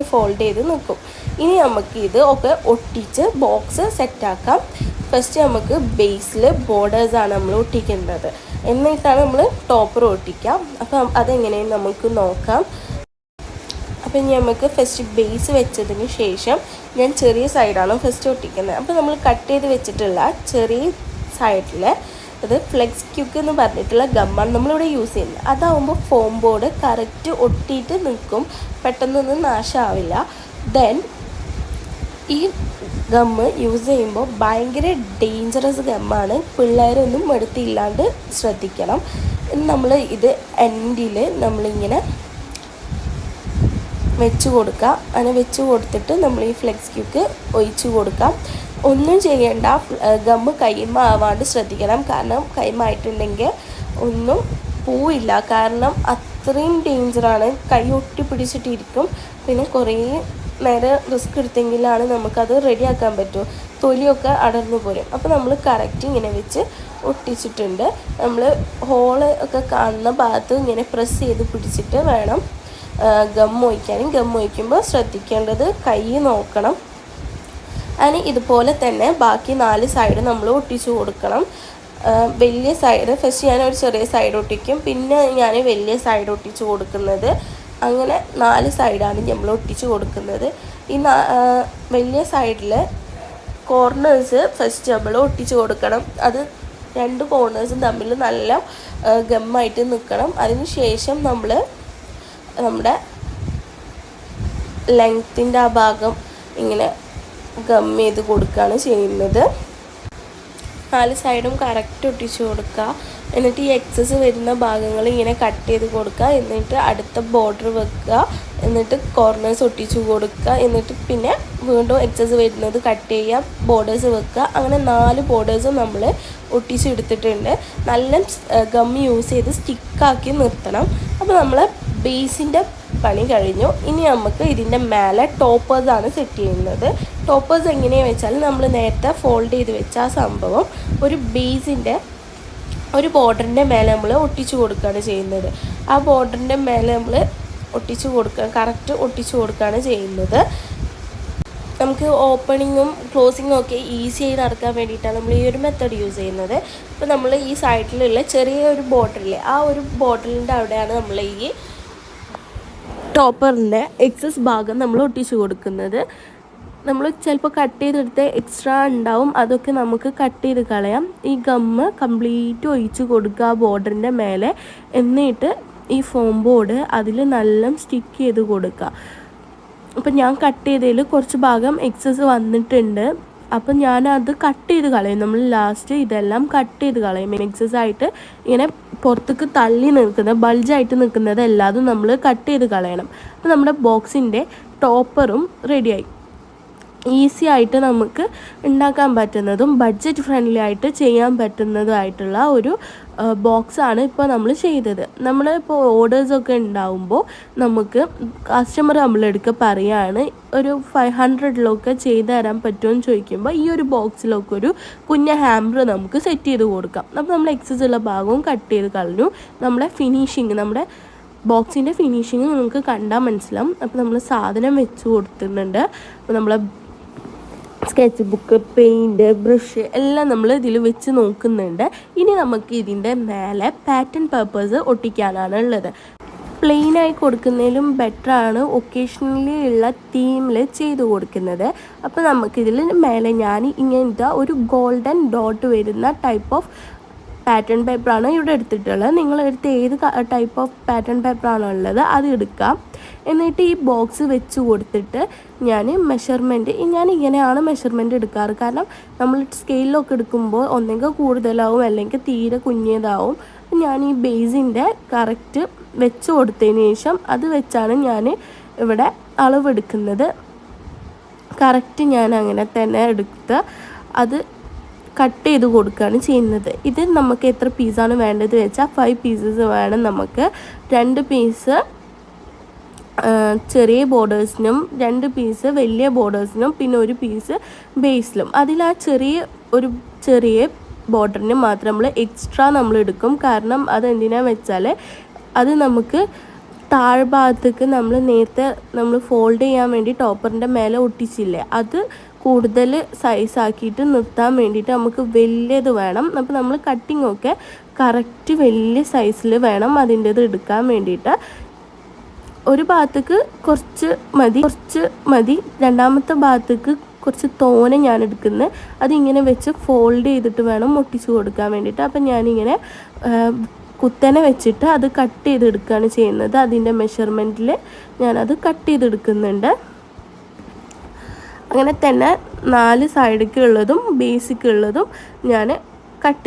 Fold ചെയ്ത് നിൽക്കും. ഇനി നമുക്ക് ഇത് ഒക്കെ ഒട്ടിച്ച് ബോക്സ് സെറ്റാക്കാം. ഫസ്റ്റ് നമുക്ക് ബേസിൽ ബോർഡേഴ്സാണ് നമ്മൾ ഒട്ടിക്കേണ്ടത്. എന്നിട്ടാണ് നമ്മൾ ടോപ്പർ ഒട്ടിക്കാം. അപ്പം അതെങ്ങനെയെന്ന് നമുക്ക് നോക്കാം. അപ്പം ഇനി നമുക്ക് ഫസ്റ്റ് ബേസ് വെച്ചതിന് ശേഷം ഞാൻ ചെറിയ സൈഡാണ് ഫസ്റ്റ് ഒട്ടിക്കുന്നത്. അപ്പോൾ നമ്മൾ കട്ട് ചെയ്ത് വെച്ചിട്ടുള്ള ചെറിയ സൈഡിൽ അത് ഫ്ലെക്സ് ക്യൂക്ക് എന്ന് പറഞ്ഞിട്ടുള്ള ഗമ്മാണ് നമ്മളിവിടെ യൂസ് ചെയ്യുന്നത്. അതാവുമ്പോൾ ഫോം ബോർഡ് കറക്റ്റ് ഒട്ടിയിട്ട് നിൽക്കും, പെട്ടെന്നൊന്നും നാശമാവില്ല. ദെൻ ഈ ഗമ്മ് യൂസ് ചെയ്യുമ്പോൾ ഭയങ്കര ഡേഞ്ചറസ് ഗമ്മാണ്. പിള്ളേരൊന്നും എടുത്തില്ലാണ്ട് ശ്രദ്ധിക്കണം. നമ്മൾ ഇത് എൻഡിൽ നമ്മളിങ്ങനെ വെച്ച് കൊടുക്കുക. അങ്ങനെ വെച്ച് കൊടുത്തിട്ട് നമ്മൾ ഈ ഫ്ലെക്സ് ക്യൂക്ക് ഒഴിച്ച് കൊടുക്കാം. ഒന്നും ചെയ്യേണ്ട, ഗമ്മ് കൈമ ആവാണ്ട് ശ്രദ്ധിക്കണം. കാരണം കൈമായിട്ടുണ്ടെങ്കിൽ ഒന്നും പോവില്ല. കാരണം അത്രയും ഡേഞ്ചറാണ്. കൈ ഒട്ടി പിടിച്ചിട്ടിരിക്കും. പിന്നെ കുറേ നേരം റിസ്ക് എടുത്തെങ്കിലാണ് നമുക്കത് റെഡിയാക്കാൻ പറ്റുമോ. തൊലിയൊക്കെ അടർന്നു പോരും. അപ്പോൾ നമ്മൾ കറക്റ്റ് ഇങ്ങനെ വെച്ച് ഒട്ടിച്ചിട്ടുണ്ട്. നമ്മൾ ഹോള് ഒക്കെ കാണുന്ന ഭാഗത്ത് ഇങ്ങനെ പ്രസ് ചെയ്ത് പിടിച്ചിട്ട് വേണം ഗം ഒഴിക്കാനും. ഗം ഒഴിക്കുമ്പോൾ ശ്രദ്ധിക്കേണ്ടത് കൈ നോക്കണം. അതിന് ഇതുപോലെ തന്നെ ബാക്കി 4 സൈഡ് നമ്മൾ ഒട്ടിച്ചു കൊടുക്കണം. വലിയ സൈഡ് ഫസ്റ്റ് ഞാനൊരു ചെറിയ സൈഡ് ഒട്ടിക്കും, പിന്നെ ഞാൻ വലിയ സൈഡ് ഒട്ടിച്ചു കൊടുക്കുന്നത്. അങ്ങനെ 4 സൈഡാണ് നമ്മൾ ഒട്ടിച്ചു കൊടുക്കുന്നത്. ഈ വലിയ സൈഡിൽ കോർണേഴ്സ് ഫസ്റ്റ് നമ്മൾ ഒട്ടിച്ചു കൊടുക്കണം. അത് 2 കോർണേഴ്സും തമ്മിൽ നല്ല ഗമ്മായിട്ട് നിൽക്കണം. അതിന് ശേഷം നമ്മൾ നമ്മുടെ ലെങ്ത്തിൻ്റെ ആ ഭാഗം ഇങ്ങനെ ഗം ചെയ്ത് കൊടുക്കുകയാണ് ചെയ്യുന്നത്. 4 സൈഡും കറക്റ്റ് ഒട്ടിച്ചു കൊടുക്കുക. എന്നിട്ട് ഈ എക്സസ് വരുന്ന ഭാഗങ്ങൾ ഇങ്ങനെ കട്ട് ചെയ്ത് കൊടുക്കുക. എന്നിട്ട് അടുത്ത ബോർഡർ വെക്കുക. എന്നിട്ട് കോർണേഴ്സ് ഒട്ടിച്ചു കൊടുക്കുക. എന്നിട്ട് പിന്നെ വീണ്ടും എക്സസ് വരുന്നത് കട്ട് ചെയ്യുക, ബോർഡേഴ്സ് വെക്കുക. അങ്ങനെ 4 ബോർഡേഴ്സും നമ്മൾ ഒട്ടിച്ചെടുത്തിട്ടുണ്ട്. നല്ല ഗം യൂസ് ചെയ്ത് സ്റ്റിക്കാക്കി നിർത്തണം. അപ്പോൾ നമ്മൾ ബേസിൻ്റെ പണി കഴിഞ്ഞു. ഇനി നമുക്ക് ഇതിൻ്റെ മേലെ ടോപ്പേഴ്സാണ് സെറ്റ് ചെയ്യുന്നത്. ടോപ്പേഴ്സ് എങ്ങനെയാണെന്ന് വെച്ചാൽ നമ്മൾ നേരത്തെ ഫോൾഡ് ചെയ്ത് വെച്ച ആ സംഭവം ഒരു ബേസിൻ്റെ ഒരു ബോർഡറിൻ്റെ മേലെ നമ്മൾ ഒട്ടിച്ചു കൊടുക്കുകയാണ് ചെയ്യുന്നത്. ആ ബോർഡറിൻ്റെ മേലെ നമ്മൾ ഒട്ടിച്ചു കൊടുക്കുക, കറക്റ്റ് ഒട്ടിച്ചു കൊടുക്കുകയാണ് ചെയ്യുന്നത്. നമുക്ക് ഓപ്പണിങ്ങും ക്ലോസിങ്ങും ഒക്കെ ഈസിയായി നടക്കാൻ വേണ്ടിയിട്ടാണ് നമ്മൾ ഈ ഒരു മെത്തേഡ് യൂസ് ചെയ്യുന്നത്. ഇപ്പോൾ നമ്മൾ ഈ സൈഡിലുള്ള ചെറിയൊരു ബോട്ടിലില്ലേ, ആ ഒരു ബോട്ടിലിൻ്റെ അവിടെയാണ് നമ്മൾ ഈ ടോപ്പറിൻ്റെ എക്സസ് ഭാഗം നമ്മൾ ഒട്ടിച്ചു കൊടുക്കുന്നത്. നമ്മൾ ചിലപ്പോൾ കട്ട് ചെയ്തെടുത്ത് എക്സ്ട്രാ ഉണ്ടാവും, അതൊക്കെ നമുക്ക് കട്ട് ചെയ്ത് കളയാം. ഈ ഗമ്മ് കംപ്ലീറ്റ് ഒഴിച്ച് കൊടുക്കുക ബോർഡറിൻ്റെ മേലെ. എന്നിട്ട് ഈ ഫോം ബോർഡ് അതിൽ നല്ല സ്റ്റിക്ക് ചെയ്ത് കൊടുക്കുക. അപ്പം ഞാൻ കട്ട് ചെയ്തതിൽ കുറച്ച് ഭാഗം എക്സസ് വന്നിട്ടുണ്ട്. അപ്പം ഞാനത് കട്ട് ചെയ്ത് കളയും. നമ്മൾ ലാസ്റ്റ് ഇതെല്ലാം കട്ട് ചെയ്ത് കളയും. എക്സസ് ആയിട്ട് ഇങ്ങനെ പുറത്തേക്ക് തള്ളി നിൽക്കുന്നത്, ബൾജായിട്ട് നിൽക്കുന്നത് എല്ലാതും നമ്മൾ കട്ട് ചെയ്ത് കളയണം. അപ്പം നമ്മുടെ ബോക്സിൻ്റെ ടോപ്പറും റെഡിയായി. ഈസി ആയിട്ട് നമുക്ക് ഉണ്ടാക്കാൻ പറ്റുന്നതും ബഡ്ജറ്റ് ഫ്രണ്ട്ലി ആയിട്ട് ചെയ്യാൻ പറ്റുന്നതുമായിട്ടുള്ള ഒരു ബോക്സാണ് ഇപ്പോൾ നമ്മൾ ചെയ്തത്. നമ്മളിപ്പോൾ ഓർഡേഴ്സൊക്കെ ഉണ്ടാവുമ്പോൾ നമുക്ക് കസ്റ്റമർ നമ്മളെടുക്ക പറയുകയാണ് ഒരു 500 ചെയ്ത് തരാൻ പറ്റുമെന്ന് ചോദിക്കുമ്പോൾ ഈ ഒരു ബോക്സിലൊക്കെ ഒരു കുഞ്ഞ ഹാമ്പർ നമുക്ക് സെറ്റ് ചെയ്ത് കൊടുക്കാം. അപ്പോൾ നമ്മൾ എക്സസ് ഉള്ള ഭാഗവും കട്ട് ചെയ്ത് കളഞ്ഞു. നമ്മുടെ ഫിനിഷിങ്, നമ്മുടെ ബോക്സിൻ്റെ ഫിനിഷിങ് നമുക്ക് കണ്ടാൽ മനസ്സിലാവും. അപ്പോൾ നമ്മൾ സാധനം വെച്ച് കൊടുത്തിട്ടുണ്ട്. അപ്പോൾ നമ്മളെ സ്കെച്ച് ബുക്ക്, പെയിൻറ്റ്, ബ്രഷ് എല്ലാം നമ്മൾ ഇതിൽ വെച്ച് നോക്കുന്നുണ്ട്. ഇനി നമുക്ക് ഇതിൻ്റെ മേലെ പാറ്റേൺ പേപ്പേഴ്സ് ഒട്ടിക്കാനാണ് ഉള്ളത്. പ്ലെയിനായി കൊടുക്കുന്നതിലും ബെറ്ററാണ് ഒക്കേഷണലി ഉള്ള തീമിൽ ചെയ്ത് കൊടുക്കുന്നത്. അപ്പോൾ നമുക്കിതിൽ മേലെ ഞാൻ ഇങ്ങനത്തെ ഒരു ഗോൾഡൻ ഡോട്ട് വരുന്ന ടൈപ്പ് ഓഫ് പാറ്റേൺ പേപ്പറാണ് ഇവിടെ എടുത്തിട്ടുള്ളത്. നിങ്ങളെടുത്ത് ഏത് ടൈപ്പ് ഓഫ് പാറ്റേൺ പേപ്പറാണോ ഉള്ളത് അത് എടുക്കാം. എന്നിട്ട് ഈ ബോക്സ് വെച്ച് കൊടുത്തിട്ട് ഞാൻ ഇങ്ങനെയാണ് മെഷർമെൻറ്റ് എടുക്കാറ്. കാരണം നമ്മൾ സ്കെയിലൊക്കെ എടുക്കുമ്പോൾ ഒന്നെങ്കിൽ കൂടുതലാവും അല്ലെങ്കിൽ തീരെ കുഞ്ഞതാവും. ഞാൻ ഈ ബേസിൻ്റെ കറക്റ്റ് വെച്ച് കൊടുത്തതിന് ശേഷം അത് വെച്ചാണ് ഞാൻ ഇവിടെ അളവെടുക്കുന്നത്. കറക്റ്റ് ഞാൻ അങ്ങനെ തന്നെ എടുത്ത് അത് കട്ട് ചെയ്ത് കൊടുക്കുകയാണ് ചെയ്യുന്നത്. ഇത് നമുക്ക് എത്ര പീസാണ് വേണ്ടത് വെച്ചാൽ 5 പീസസ് വേണം നമുക്ക്. 2 പീസ് ചെറിയ ബോർഡേഴ്സിനും 2 പീസ് വലിയ ബോർഡേഴ്സിനും പിന്നെ 1 പീസ് ബേസിലും. അതിൽ ആ ചെറിയ ബോർഡറിന് മാത്രം നമ്മൾ എക്സ്ട്രാ നമ്മൾ എടുക്കും. കാരണം അതെന്തിനാന്ന് വെച്ചാൽ അത് നമുക്ക് താഴ്ഭാഗത്തേക്ക് നമ്മൾ നേരത്തെ നമ്മൾ ഫോൾഡ് ചെയ്യാൻ വേണ്ടി ടോപ്പറിൻ്റെ മേലെ ഒട്ടിച്ചില്ലേ, അത് കൂടുതൽ സൈസാക്കിയിട്ട് നിർത്താൻ വേണ്ടിയിട്ട് നമുക്ക് വലിയത് വേണം. അപ്പോൾ നമ്മൾ കട്ടിംഗ് ഒക്കെ കറക്റ്റ് വലിയ സൈസിൽ വേണം അതിൻ്റേത് എടുക്കാൻ വേണ്ടിയിട്ട്. ഒരു ഭാഗത്തേക്ക് കുറച്ച് മതി, രണ്ടാമത്തെ ഭാഗത്തേക്ക് കുറച്ച് തോനെ ഞാൻ എടുക്കുന്നത്. അതിങ്ങനെ വെച്ച് ഫോൾഡ് ചെയ്തിട്ട് വേണം ഒട്ടിച്ച് കൊടുക്കാൻ വേണ്ടിയിട്ട്. അപ്പം ഞാനിങ്ങനെ കുത്തനെ വെച്ചിട്ട് അത് കട്ട് ചെയ്തെടുക്കുകയാണ് ചെയ്യുന്നത്. അതിൻ്റെ മെഷർമെൻറ്റിൽ ഞാനത് കട്ട് ചെയ്തെടുക്കുന്നുണ്ട്. അങ്ങനെ തന്നെ 4 സൈഡിലേക്കുള്ളതും ബേസിക്കുള്ളതും ഞാൻ കട്ട്